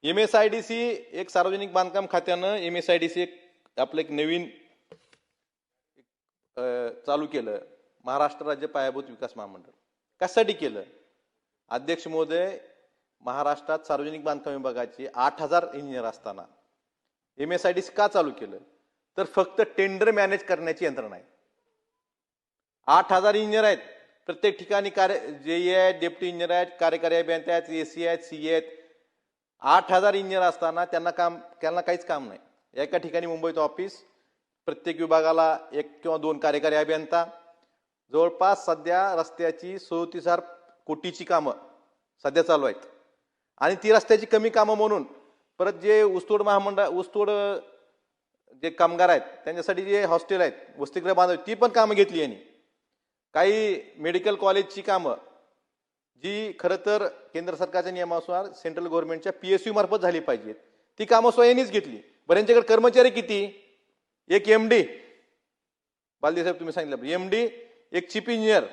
MSIDC एक सार्वजनिक बांधकाम खात्यानं MSIDC आपलं एक नवीन चालू केलं, महाराष्ट्र राज्य पायाभूत विकास महामंडळ. कशासाठी केलं? अध्यक्ष महोदय, महाराष्ट्रात सार्वजनिक बांधकाम विभागाचे 8000 इंजिनियर असताना MSIDC का चालू केलं? तर फक्त टेंडर मॅनेज करण्याची यंत्रणा आहे. 8000 इंजिनियर आहेत, प्रत्येक ठिकाणी JE आहेत, डेप्टी इंजिनियर आहेत, कार्यकारी अभियंते आहेत, AC आहेत, CE आहेत. 8000 इंजिनियर असताना त्यांना काहीच काम नाही. एका ठिकाणी मुंबईत ऑफिस, प्रत्येक विभागाला 1 किंवा 2 कार्यकारी अभियंता. जवळपास सध्या रस्त्याची 37,000 कोटीची कामं सध्या चालू आहेत. आणि ती रस्त्याची कमी कामं म्हणून परत जे ऊसतोड ऊसतोड जे कामगार आहेत त्यांच्यासाठी जे हॉस्टेल आहेत, वसतिगृह बांधव, ती पण कामं घेतली यांनी. काही मेडिकल कॉलेजची कामं जी खरं तर केंद्र सरकारच्या नियमानुसार सेंट्रल गव्हर्नमेंटच्या PSU मार्फत झाली पाहिजेत, ती कामं स्वतःनीच घेतली. बरं, यांच्याकडे कर्मचारी किती? एक MD, बालदी साहेब तुम्ही सांगितलं, MD, एक चीफ इंजिनियर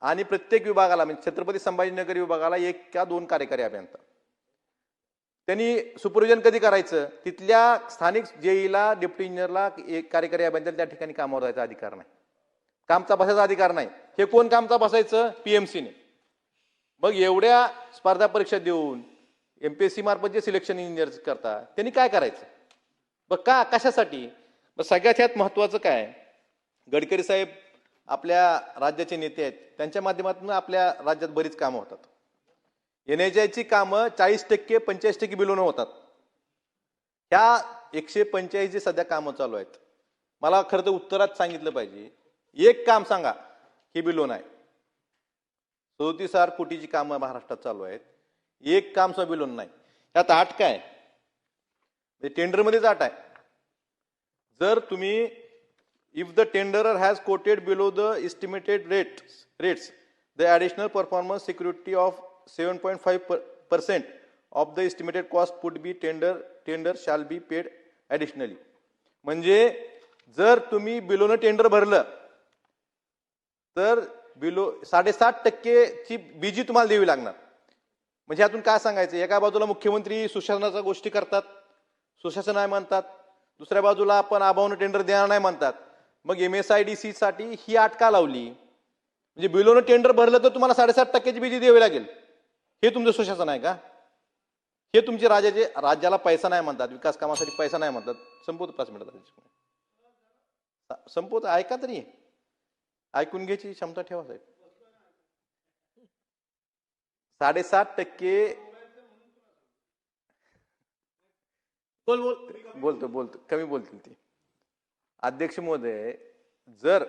आणि प्रत्येक विभागाला म्हणजे छत्रपती संभाजीनगर विभागाला 1 किंवा 2 कार्यकारी अभियंता. त्यांनी सुपरविजन कधी करायचं? तिथल्या स्थानिक JEला, डेप्टी इंजिनियरला, एक कार्यकारी अभियंत्याला त्या ठिकाणी कामावर जायचा अधिकार नाही, कामचा बसायचा अधिकार नाही. हे कोण कामचा बसायचं? PMCने. मग एवढ्या स्पर्धा परीक्षा देऊन MPSC मार्फत जे सिलेक्शन इंजिनियर करतात त्यांनी काय करायचं? बघ कशासाठी? सगळ्यात ह्यात महत्वाचं काय, गडकरी साहेब आपल्या राज्याचे नेते आहेत, त्यांच्या माध्यमातून आपल्या राज्यात बरीच कामं होतात. NHAIची कामं 40% 45% बिलोनं होतात. ह्या 145 जे सध्या कामं चालू आहेत, मला खरं तर उत्तरात सांगितलं पाहिजे, एक काम सांगा हे बिलोन आहे. 37,000 कोटीची कामं महाराष्ट्रात चालू आहेत, एक काम सुद्धा बिलोन नाही. त्यात आठ काय? टेंडरमध्येच आठ आहे. जर तुम्ही if the tenderer has quoted below the estimated rates the additional performance security of 7.5% of the estimated cost put be tender shall be paid additionally. म्हणजे जर तुम्ही बिलोनं टेंडर भरलं तर 7.5% ची बीजी तुम्हाला द्यावी लागणार. म्हणजे यातून काय सांगायचं? एका बाजूला मुख्यमंत्री सुशासनाच्या गोष्टी करतात, सुशासन आहे म्हणतात, दुसऱ्या बाजूला आपण आबावनं टेंडर देणार नाही म्हणतात. मग MSIDC साठी ही अट का लावली? म्हणजे बिलोनं टेंडर भरलं तर तुम्हाला 7.5% बीजी द्यावी लागेल. हे तुमचं सुशासन आहे का? हे तुमचे राज्याला पैसा नाही म्हणतात, विकास कामासाठी पैसा नाही म्हणतात. संपवतो 5 मिनिटात, संपवतो. ऐका तरी, ऐकून घ्यायची क्षमता ठेवा साहेब. 7.5% बोलतो कमी बोलतील ते. अध्यक्ष महोदय, जर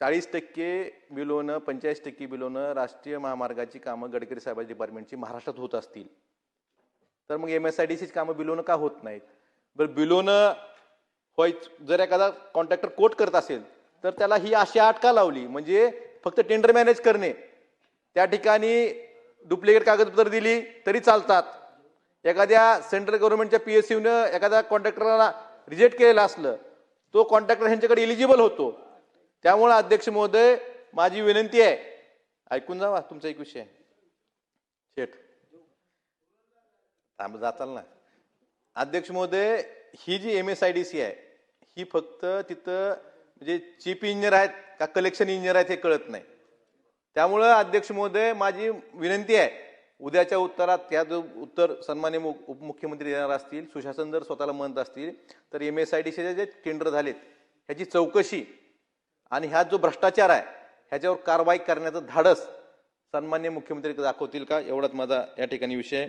40% बिलोनं 45% बिलोनं राष्ट्रीय महामार्गाची कामं गडकरी साहेबांच्या डिपार्टमेंटची महाराष्ट्रात होत असतील तर मग MSIDCची कामं बिलोनं का होत नाहीत? बरं, बिलोनं होय, जर एखादा कॉन्ट्रॅक्टर कोट करत असेल तर त्याला ही अशी अट का लावली? म्हणजे फक्त टेंडर मॅनेज करणे, त्या ठिकाणी डुप्लिकेट कागदपत्र दिली तरी चालतात. एखाद्या सेंट्रल गव्हर्नमेंटच्या PSUनं एखाद्या कॉन्ट्रॅक्टरला रिजेक्ट केलेलं असलं, तो कॉन्ट्रॅक्टर ह्यांच्याकडे एलिजिबल होतो. त्यामुळे अध्यक्ष महोदय, माझी विनंती आहे, ऐकून जावा, तुमचा एक विषय शेठ जाताल ना. अध्यक्ष महोदय, ही जी MSIDC आहे ही फक्त तिथं म्हणजे चीफ इंजिनियर आहेत का कलेक्शन इंजिनियर आहेत हे कळत नाही. त्यामुळं अध्यक्ष महोदय, माझी विनंती आहे, उद्याच्या उत्तरात त्या जो उत्तर सन्माननीय उपमुख्यमंत्री देणार असतील, सुशासन जर स्वतःला म्हणत असतील तर MSIDCचे जे टेंडर झालेत ह्याची चौकशी आणि ह्या जो भ्रष्टाचार आहे ह्याच्यावर कारवाई करण्याचं धाडस सन्माननीय मुख्यमंत्री दाखवतील का? एवढाच माझा या ठिकाणी विषय आहे.